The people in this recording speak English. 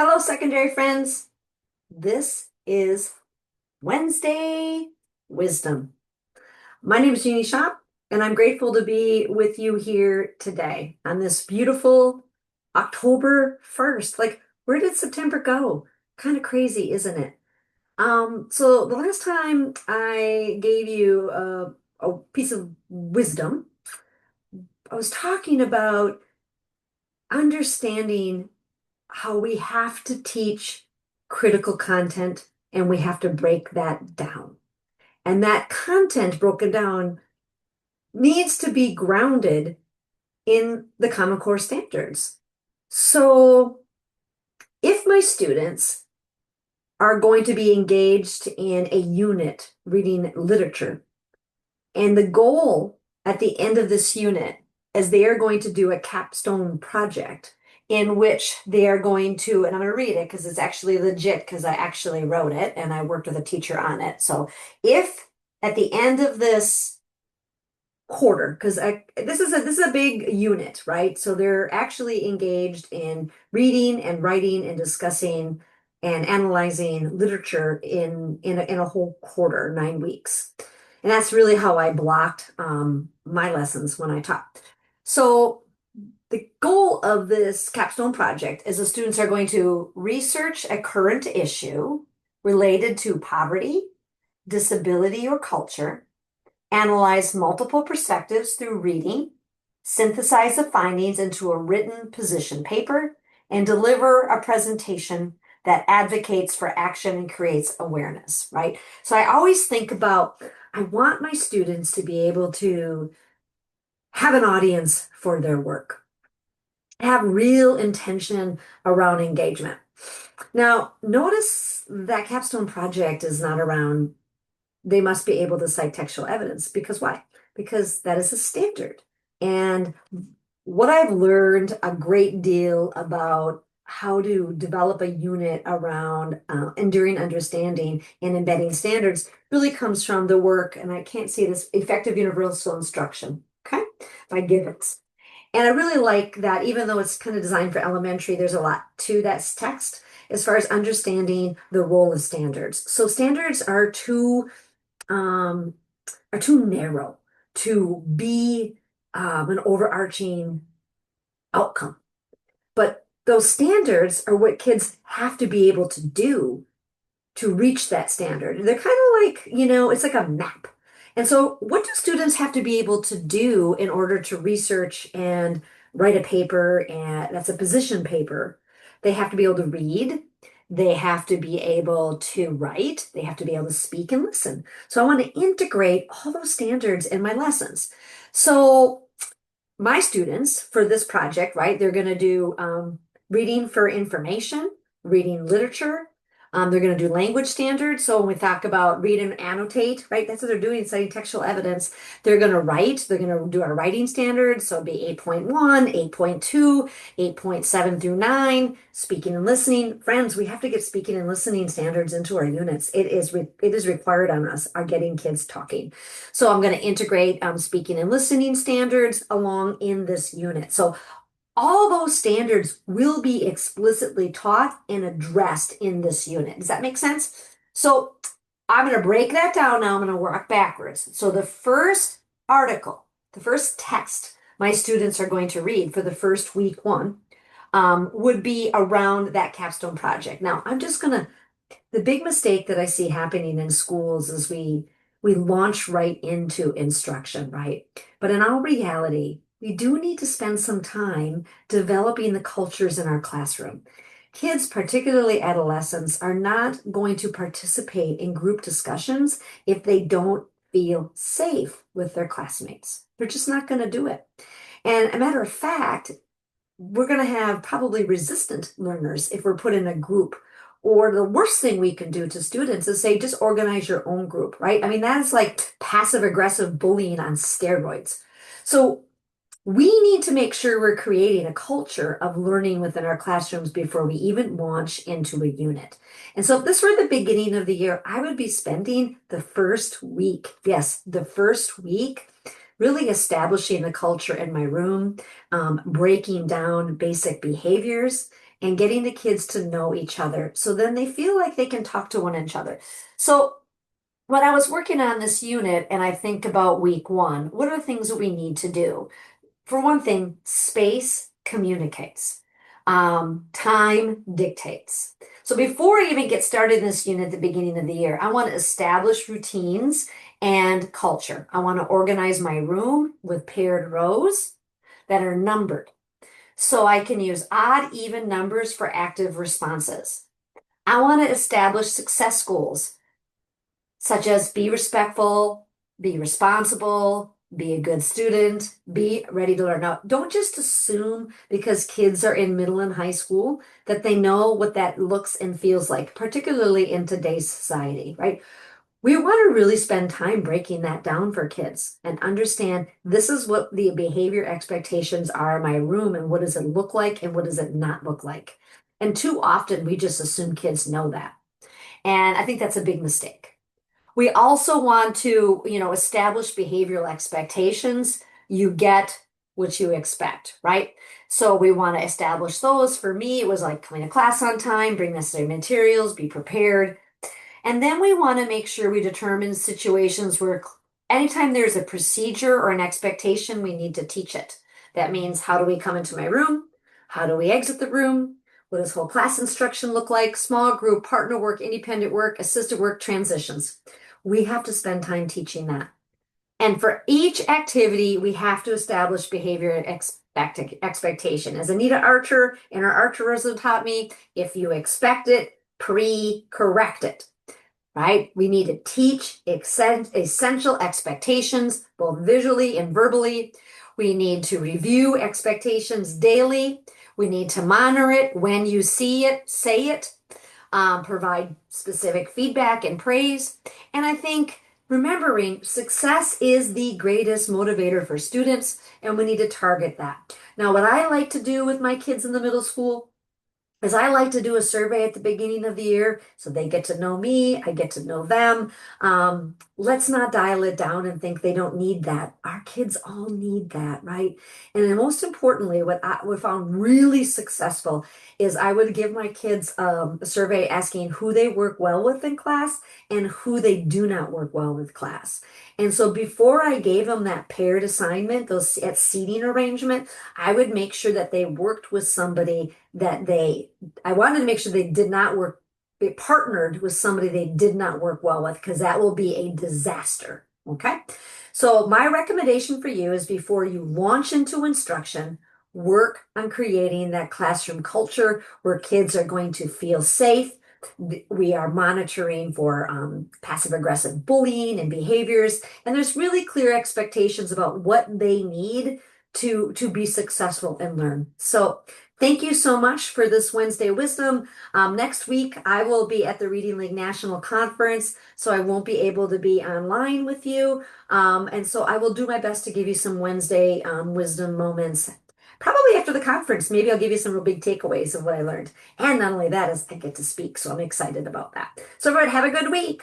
Hello, secondary friends. This is Wednesday Wisdom. My name is Jeannie Shop, and I'm grateful to be with you here today on this beautiful October 1st. Like, where did September go? Kind of crazy, isn't it? So the last time I gave you a piece of wisdom, I was talking about understanding how we have to teach critical content and we have to break that down. And that content broken down needs to be grounded in the Common Core standards. So if my students are going to be engaged in a unit reading literature, and the goal at the end of this unit is they are going to do a capstone project in which they are going to, and I'm going to read it because it's actually legit because I actually wrote it and I worked with a teacher on it. So if at the end of this quarter, because this is a big unit, right? So they're actually engaged in reading and writing and discussing and analyzing literature in a whole quarter, 9 weeks. And that's really how I blocked my lessons when I taught. So the goal of this capstone project is the students are going to research a current issue related to poverty, disability, or culture, analyze multiple perspectives through reading, synthesize the findings into a written position paper, and deliver a presentation that advocates for action and creates awareness, right? So I always think about, I want my students to be able to have an audience for their work, have real intention around engagement. Now, notice that capstone project is not around they must be able to cite textual evidence. Because why? Because that is a standard. And what I've learned a great deal about how to develop a unit around enduring understanding and embedding standards really comes from the work, and I can't see this, effective universal instruction, okay, by Gibbons. And I really like that, even though it's kind of designed for elementary, there's a lot to that text as far as understanding the role of standards. So standards um, are too narrow to be an overarching outcome. But those standards are what kids have to be able to do to reach that standard. They're kind of like, it's like a map. And so, what do students have to be able to do in order to research and write a paper? And that's a position paper. They have to be able to read. They have to be able to write. They have to be able to speak and listen. So, I want to integrate all those standards in my lessons. So, my students for this project, right, they're going to do reading for information, reading literature. They're going to do language standards. So when we talk about read and annotate, right, that's what they're doing, citing textual evidence. They're going to write. They're going to do our writing standards. So it'll be 8.1, 8.2, 8.7 through 9, speaking and listening. Friends, we have to get speaking and listening standards into our units. It is required on us, are getting kids talking. So I'm going to integrate speaking and listening standards along in this unit. So all those standards will be explicitly taught and addressed in this unit. Does that make sense? So I'm going to break that down now. I'm going to work backwards. So the first article, the first text my students are going to read for the first week one would be around that capstone project. Now, the big mistake that I see happening in schools is we launch right into instruction, right? But in all reality, we do need to spend some time developing the cultures in our classroom. Kids, particularly adolescents, are not going to participate in group discussions if they don't feel safe with their classmates. They're just not going to do it. And a matter of fact, we're going to have probably resistant learners if we're put in a group. Or the worst thing we can do to students is say, just organize your own group, right? I mean, that is like passive aggressive bullying on steroids. So we need to make sure we're creating a culture of learning within our classrooms before we even launch into a unit. And so if this were the beginning of the year, I would be spending the first week, yes, the first week, really establishing the culture in my room, breaking down basic behaviors, and getting the kids to know each other. So then they feel like they can talk to one another. So when I was working on this unit and I think about week one, what are the things that we need to do? For one thing, space communicates. Time dictates. So before I even get started in this unit at the beginning of the year, I want to establish routines and culture. I want to organize my room with paired rows that are numbered so I can use odd, even numbers for active responses. I want to establish success goals such as be respectful, be responsible, be a good student, be ready to learn. Now, don't just assume because kids are in middle and high school that they know what that looks and feels like, particularly in today's society, right? We want to really spend time breaking that down for kids and understand this is what the behavior expectations are in my room and what does it look like and what does it not look like. And too often we just assume kids know that. And I think that's a big mistake. We also want to, establish behavioral expectations. You get what you expect, right? So we want to establish those. For me, it was like coming to class on time, bring necessary materials, be prepared. And then we want to make sure we determine situations where anytime there's a procedure or an expectation, we need to teach it. That means how do we come into my room? How do we exit the room? What does whole class instruction look like? Small group, partner work, independent work, assisted work, transitions. We have to spend time teaching that. And for each activity, we have to establish behavior expectation. As Anita Archer in her Archerism taught me, if you expect it, pre-correct it, right? We need to teach essential expectations, both visually and verbally. We need to review expectations daily. We need to monitor it when you see it, say it, provide specific feedback and praise. And I think remembering success is the greatest motivator for students, and we need to target that. Now, what I like to do with my kids in the middle school is I like to do a survey at the beginning of the year so they get to know me, I get to know them. Let's not dial it down and think they don't need that. Our kids all need that, right? And then most importantly, what I found really successful is I would give my kids a survey asking who they work well with in class and who they do not work well with class. And so before I gave them that paired assignment, those at seating arrangement, I would make sure that they worked with somebody I wanted to make sure they did not work, they partnered with somebody they did not work well with, because that will be a disaster. Okay. So my recommendation for you is before you launch into instruction, work on creating that classroom culture where kids are going to feel safe. We are monitoring for passive aggressive bullying and behaviors, and there's really clear expectations about what they need to be successful and learn. So thank you so much for this Wednesday wisdom. Next week, I will be at the Reading League National Conference, so I won't be able to be online with you. And so I will do my best to give you some Wednesday wisdom moments. Probably after the conference, maybe I'll give you some real big takeaways of what I learned. And not only that, is I get to speak, so I'm excited about that. So everyone, have a good week.